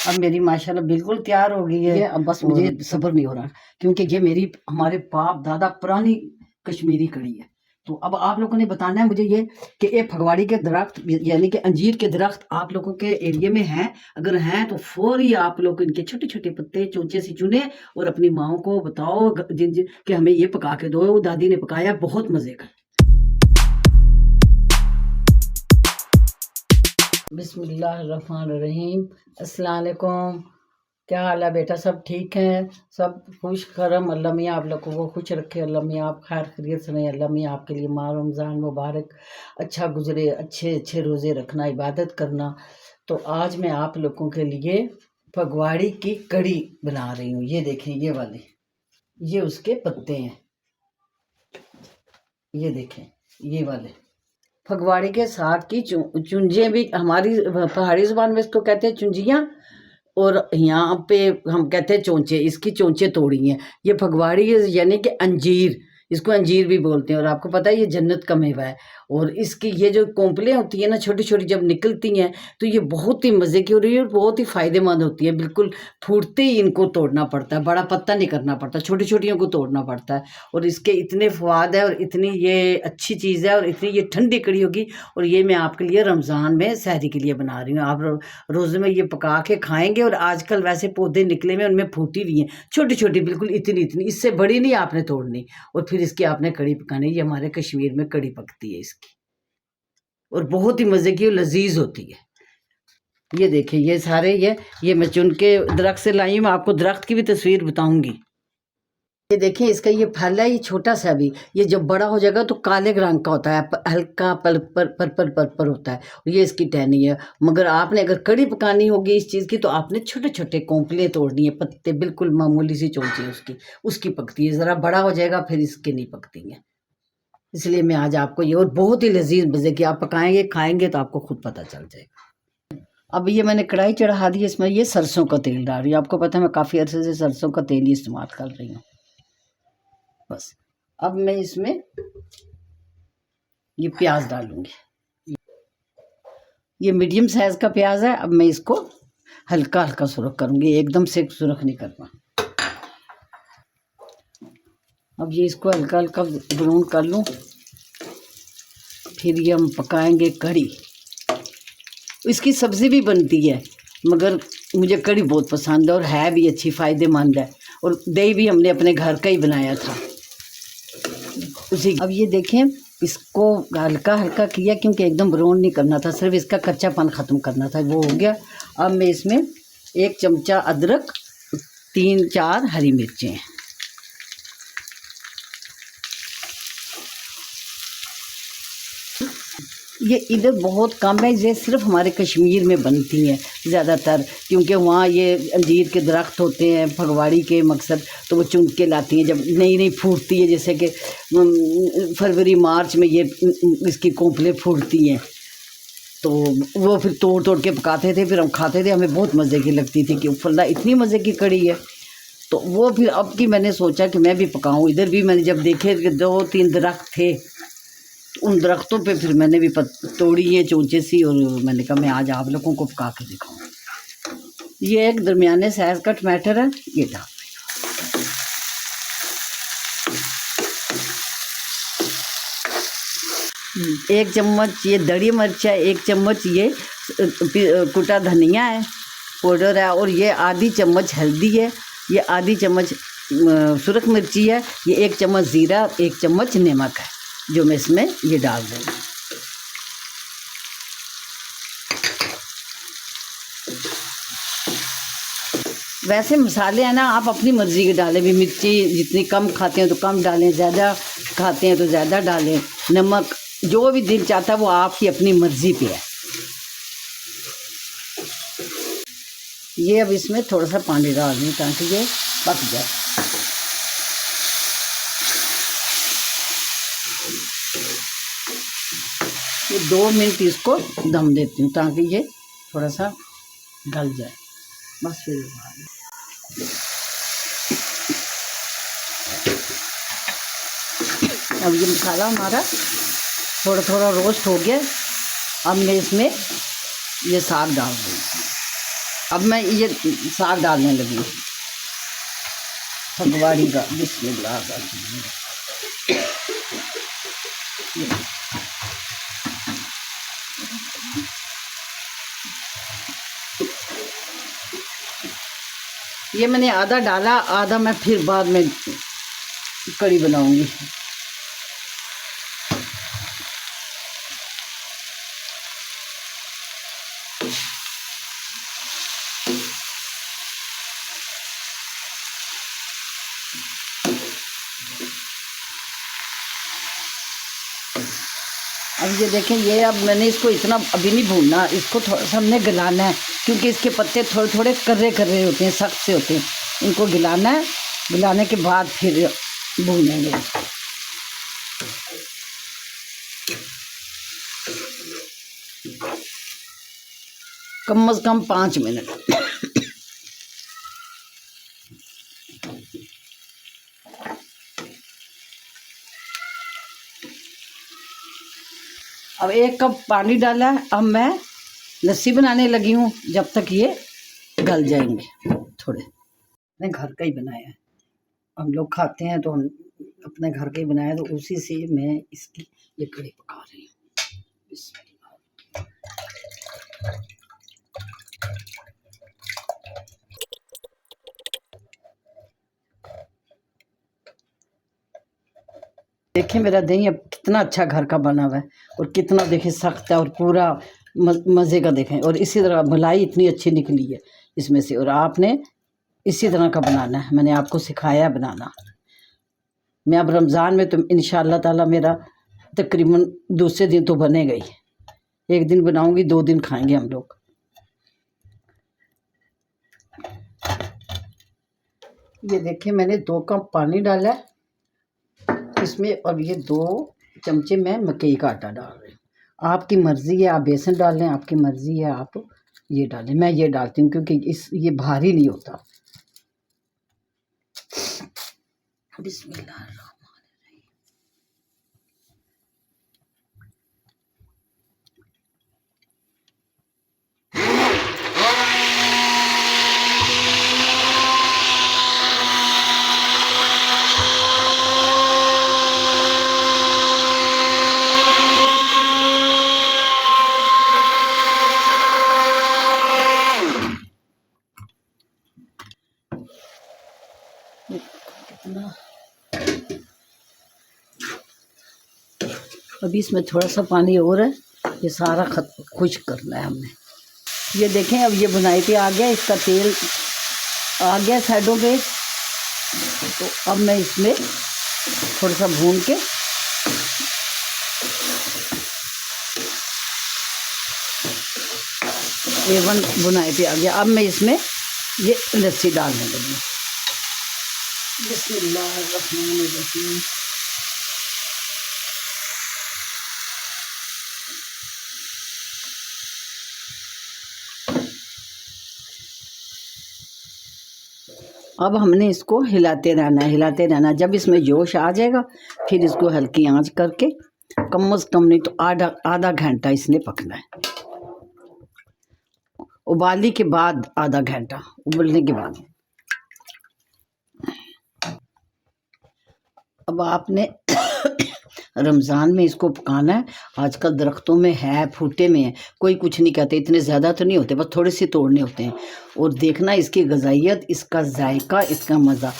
अब मेरी माशाल्लाह बिल्कुल तैयार हो गई है। अब बस मुझे सब्र नहीं हो रहा, क्योंकि ये मेरी हमारे बाप दादा पुरानी कश्मीरी कड़ी है। तो अब आप लोगों ने बताना है मुझे ये कि ये फगवाड़ी के दरख्त यानी कि अंजीर के दरख्त आप लोगों के एरिया में हैं? अगर हैं तो फौरी आप लोग इनके छोटे छोटे पत्ते चोंचे से चुने और अपनी माओ को बताओ जिन जिन कि हमें ये पका के दो। वो दादी ने पकाया, बहुत मजे का। बिस्मिल्लाहिर्रहमानिर्रहीम। अस्सलाम वालेकुम। क्या हाल है बेटा? सब ठीक हैं? सब खुश खरम? अल्लाह मियाँ आप लोगों को खुश रखे। अल्लाह मियाँ आप खैर खैरियत से रहें। अल्लाह मियाँ आपके लिए माह रमज़ान मुबारक अच्छा गुजरे, अच्छे अच्छे रोज़े रखना, इबादत करना। तो आज मैं आप लोगों के लिए फगवाड़ी की कड़ी बना रही हूँ। ये देखें, ये वाली, ये उसके पत्ते हैं। ये देखें, ये वाले फगवाड़ी के साग की चुंजियाँ भी, हमारी पहाड़ी ज़ुबान में इसको कहते हैं चुंजियाँ, और यहाँ पे हम कहते हैं चोंचे। इसकी चोंचे तोड़ी हैं। ये फगवाड़ी यानी कि अंजीर, इसको अंजीर भी बोलते हैं। और आपको पता है ये जन्नत का मेवा है। और इसकी ये जो कोंपलें होती है ना, छोटी छोटी जब निकलती हैं तो ये बहुत ही मज़े की हो रही है और बहुत ही फ़ायदेमंद होती है। बिल्कुल फूटते ही इनको तोड़ना पड़ता है, बड़ा पत्ता नहीं करना पड़ता, छोटी छोटियों को तोड़ना पड़ता है। और इसके इतने स्वाद है और इतनी ये अच्छी चीज़ है और इतनी ये ठंडी कड़ी होगी। और ये मैं आपके लिए रमज़ान में सहरी के लिए बना रही हूँ। आप रोज़े में ये पका के खाएंगे। और आजकल वैसे पौधे निकले हुए, उनमें फूटी हुई हैं छोटी छोटी, बिल्कुल इतनी इतनी, इससे बड़ी नहीं आपने तोड़नी। और फिर इसकी आपने कड़ी पकानी। ये हमारे कश्मीर में कड़ी पकती है इसकी, और बहुत ही मज़े की और लजीज होती है। ये देखिए, ये सारे ये मैं चुन के दरख्त से लाई हूँ। मैं आपको दरख्त की भी तस्वीर बताऊंगी। ये देखिए, इसका ये फल है, ये छोटा सा भी, ये जब बड़ा हो जाएगा तो काले रंग का होता है, हल्का पर होता है। और ये इसकी टहनी है। मगर आपने अगर कड़ी पकानी होगी इस चीज़ की तो आपने छोटे छोटे कोंपले तोड़नी है, पत्ते बिल्कुल मामूली सी चोंची उसकी पकती है। ज़रा बड़ा हो जाएगा फिर इसकी नहीं पकती हैं। इसलिए मैं आज आपको ये, और बहुत ही लजीज मज़े की, आप पकाएंगे खाएंगे तो आपको खुद पता चल जाएगा। अब ये मैंने कढ़ाई चढ़ा दी, इसमें ये सरसों का तेल डाल रही हूँ। आपको पता है मैं काफ़ी अरसे से सरसों का तेल ही इस्तेमाल कर रही हूँ। बस अब मैं इसमें ये प्याज डालूंगी। ये मीडियम साइज का प्याज है। अब मैं इसको हल्का हल्का सुरख करूंगी, एकदम से सुरख नहीं करना। अब ये इसको हल्का हल्का ब्राउन कर लूं, फिर ये हम पकाएंगे कड़ी। इसकी सब्ज़ी भी बनती है, मगर मुझे कड़ी बहुत पसंद है और है भी अच्छी, फ़ायदेमंद है। और दही भी हमने अपने घर का ही बनाया था उसी। अब ये देखें, इसको हल्का हल्का किया क्योंकि एकदम ब्राउन नहीं करना था, सिर्फ इसका कच्चापन ख़त्म करना था, वो हो गया। अब मैं इसमें 1 चमचा अदरक, 3-4 हरी मिर्चें, ये इधर बहुत कम है, ये सिर्फ हमारे कश्मीर में बनती हैं ज़्यादातर, क्योंकि वहाँ ये अंजीर के दरख्त होते हैं फगवाड़ी के मकसद, तो वो चुन के लाती हैं जब नई नई फूटती है। जैसे कि फरवरी मार्च में ये इसकी कोंपलें फूटती हैं, तो वो फिर तोड़ तोड़ के पकाते थे, फिर हम खाते थे, हमें बहुत मज़े की लगती थी कि फल्ला इतनी मज़े की कड़ी है। तो वो फिर अब की मैंने सोचा कि मैं भी पकाऊँ। इधर भी मैंने जब देखे कि 2-3 दरख्त थे, उन दरख्तों पे फिर मैंने भी तोड़ी है चोंचे सी, और मैंने कहा मैं आज आप लोगों को पका के दिखाऊँ। ये एक दरमियाने साइज का टमाटर है, ये डाल। 1 चम्मच ये दड़ी मिर्च है, 1 चम्मच ये कुटा धनिया है पाउडर है, और ये आधी चम्मच हल्दी है, ये आधी चम्मच सुरख मिर्ची है, ये 1 चम्मच ज़ीरा, 1 चम्मच नमक है जो मैं इसमें ये डाल दूँगी। वैसे मसाले हैं ना, आप अपनी मर्ज़ी के डालें भी। मिर्ची जितनी कम खाते हैं तो कम डालें, ज़्यादा खाते हैं तो ज़्यादा डालें। नमक जो भी दिल चाहता है वो आपकी अपनी मर्ज़ी पे है। ये अब इसमें थोड़ा सा पानी डाल दूँ ताकि ये पक जाए। ये 2 मिनट इसको दम देती हूँ ताकि ये थोड़ा सा गल जाए। बस फिर अब ये मसाला हमारा थोड़ा थोड़ा रोस्ट हो गया। अब मैं इसमें ये साग डाल दूँगी। अब मैं ये साग डालने लगी हूँ फगवाड़ी का। बिस्मिल्लाह का। ये मैंने आधा डाला, आधा मैं फिर बाद में कड़ी बनाऊंगी। अब ये देखें, ये अब मैंने इसको इतना अभी नहीं भूनना, इसको थोड़ा सा हमने गलाना है, क्योंकि इसके पत्ते थोड़े थोड़े कर्रे कर्रे होते हैं, सख्त से होते हैं। इनको गिलाना है, गिलाने के बाद फिर भूनेंगे। कम से कम 5 मिनट। अब 1 कप पानी डाला है। अब मैं लस्सी बनाने लगी हूँ, जब तक ये गल जाएंगे थोड़े। अपने घर का ही बनाया है, हम लोग खाते हैं तो हम अपने घर का ही बनाया, तो उसी से मैं इसकी ये कड़ी पका रही हूँ। देखिए मेरा दही अब कितना अच्छा घर का बना हुआ है, और कितना देखिए सख्त है, और पूरा मज़े का देखें। और इसी तरह मलाई इतनी अच्छी निकली है इसमें से। और आपने इसी तरह का बनाना है, मैंने आपको सिखाया बनाना। मैं अब रमज़ान में तो इंशाअल्लाह ताला मेरा तकरीबन दूसरे दिन तो बनेगा ही। 1 दिन बनाऊंगी, 2 दिन खाएंगे हम लोग। ये देखिए मैंने 2 कप पानी डाला है इसमें। अब ये 2 चमचे मैं मकई का आटा डाल रही हूँ। आपकी मर्ज़ी है, आप बेसन डाल लें, आपकी मर्ज़ी है आप ये डालें। मैं ये डालती हूँ क्योंकि ये भारी नहीं होता। बिस्मिल्लाह। अभी इसमें थोड़ा सा पानी और है, ये सारा खुश्क करना है हमने। ये देखें अब ये बुनाई पे आ गया, इसका तेल आ गया साइडों पे। तो अब मैं इसमें थोड़ा सा भून के A1 बुनाई पे आ गया। अब मैं इसमें ये लस्सी डालने लगी। बिस्मिल्लाहिर्रहमानिर्रहीम। अब हमने इसको हिलाते रहना है, हिलाते रहना। जब इसमें जोश आ जाएगा फिर इसको हल्की आंच करके कम से कम नहीं तो आधा घंटा इसने पकना है। उबाली के बाद आधा घंटा, उबलने के बाद। अब आपने रमज़ान में इसको पकाना है। आजकल दरख्तों में है, फूटे में है, कोई कुछ नहीं कहते, इतने ज़्यादा तो नहीं होते, बस थोड़े से तोड़ने होते हैं। और देखना इसकी गज़ाइयत, इसका जायका, इसका मज़ा।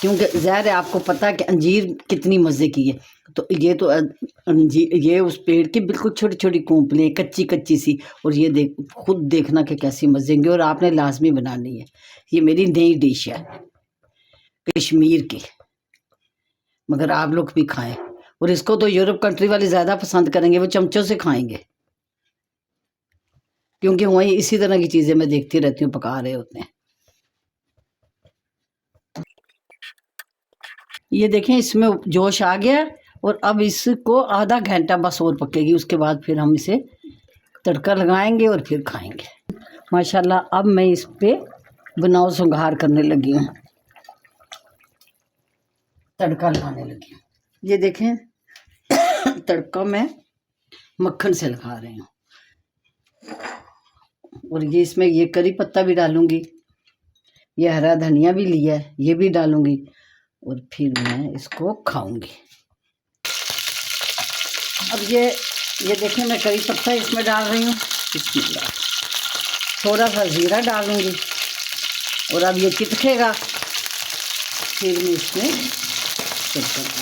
क्योंकि ज़ाहिर है आपको पता है कि अंजीर कितनी मज़े की है। तो ये तो अंजीर, ये उस पेड़ की बिल्कुल छोटी छोटी कोंपलें, कच्ची कच्ची सी। और ये खुद देखना कि कैसी मज़े की। और आपने लाजमी बनानी है। ये मेरी नई डिश है कश्मीर की, मगर आप लोग भी खाएं। और इसको तो यूरोप कंट्री वाले ज़्यादा पसंद करेंगे, वो चमचों से खाएंगे, क्योंकि वहीं इसी तरह की चीज़ें मैं देखती रहती हूँ पका रहे होते हैं। ये देखें इसमें जोश आ गया, और अब इसको आधा घंटा बस और पकेगी। उसके बाद फिर हम इसे तड़का लगाएंगे और फिर खाएंगे। माशाल्लाह अब मैं इस पे बनाओ सुंघार करने लगी हूँ, तड़का लगाने लगी हूँ। ये देखें तड़का मैं मक्खन से लगा रही हूँ। और ये इसमें ये करी पत्ता भी डालूंगी, ये हरा धनिया भी लिया है, ये भी डालूंगी और फिर मैं इसको खाऊंगी। अब ये देखिए मैं करी पत्ता इसमें डाल रही हूँ, बिस्मिल्लाह। थोड़ा सा ज़ीरा डालूंगी और अब ये चिटकेगा, फिर मैं इसमें छिड़क।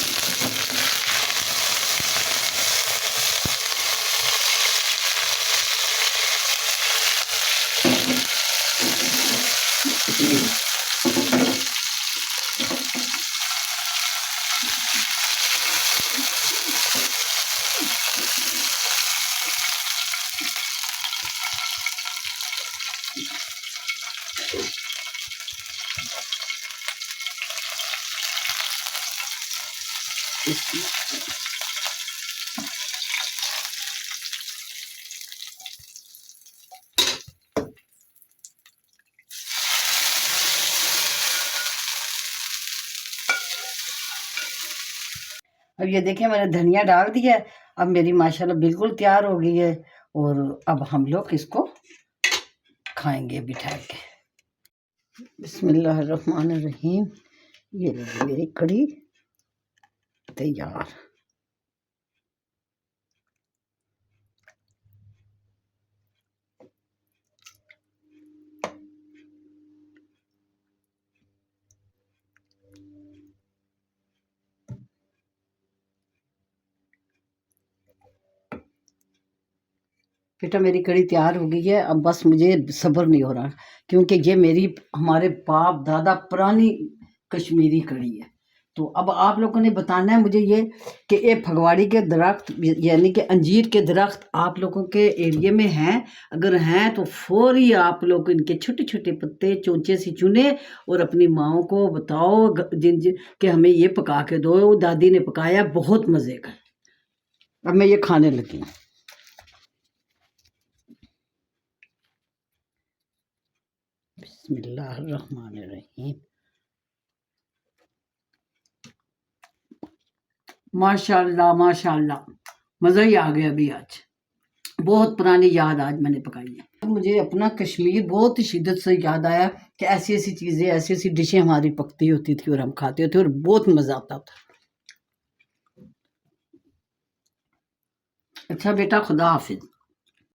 अब ये देखिए मैंने धनिया डाल दिया है, अब मेरी माशाल्लाह बिल्कुल तैयार हो गई है और अब हम लोग इसको खाएंगे बिठा के। बिस्मिल्लाहिर्रहमानिर्रहीम। ये मेरी कढ़ी तैयार। बेटा मेरी कढ़ी तैयार हो गई है, अब बस मुझे सब्र नहीं हो रहा, क्योंकि ये मेरी हमारे बाप दादा पुरानी कश्मीरी कढ़ी है। तो अब आप लोगों ने बताना है मुझे ये कि ये फगवाड़ी के दरख्त यानी कि अंजीर के दरख्त आप लोगों के एरिया में हैं, अगर हैं तो फौरी आप लोग इनके छोटे छोटे पत्ते चोंचे से चुने और अपनी माओ को बताओ जिन जिन कि हमें ये पका के दो, दादी ने पकाया बहुत मज़े का। अब मैं ये खाने लगी हूँ। बिस्मिल्लाहिर्रहमानिर्रहीम। माशाल्लाह माशाल्लाह, मज़ा ही आ गया अभी। आज बहुत पुरानी याद आज मैंने पकाई है। मुझे अपना कश्मीर बहुत ही शिद्दत से याद आया कि ऐसी ऐसी चीज़ें ऐसी ऐसी डिशें हमारी पकती होती थी और हम खाते होते और बहुत मज़ा आता था। अच्छा बेटा, खुदा हाफिज।